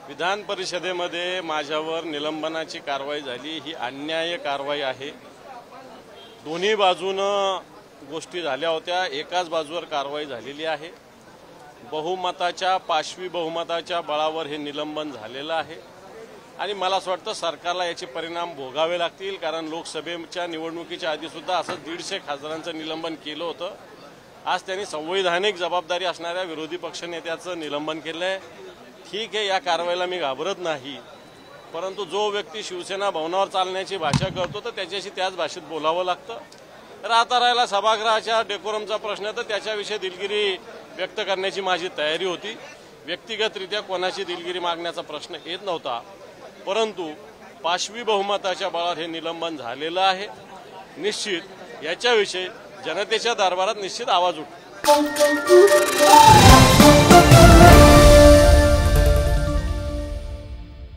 विधान परिषदेमध्ये माझ्यावर निलंबनाची कारवाई झाली ही अन्याय्य कारवाई आहे। दोन्ही बाजूनं गोष्टी झाल्या होत्या, एकाच बाजूवर कारवाई झालेली आहे। बहुमताच्या पाशवी बहुमताच्या बळावर हे निलंबन झालेलं आहे आणि मला असं वाटतं सरकारला याचे परिणाम भोगावे लागतील, कारण लोकसभेच्या निवडणुकीच्या आधी सुद्धा असं 150 खासदारांचं निलंबन केलं होतं। आज त्यांनी संवैधानिक जबाबदारी असणाऱ्या विरोधी पक्षनेत्याचं निलंबन केलं आहे। ठीक आहे, या कारवाईला मी घाबरत नाही, परंतु जो व्यक्ती शिवसेना भवनावर चालण्याची भाषा करतो तर त्याच्याशी त्याच भाषेत बोलावं लागतं। तर आता राहिला सभागृहाच्या डेकोरमचा प्रश्न, तर त्याच्याविषयी दिलगिरी व्यक्त करण्याची माझी तयारी होती। व्यक्तिगतरित्या कोणाची दिलगिरी मागण्याचा प्रश्न येत नव्हता, परंतु पाशवी बहुमताच्या बळावर हे निलंबन झालेलं आहे। निश्चित याच्याविषयी जनतेच्या दरबारात निश्चित आवाज उठेल।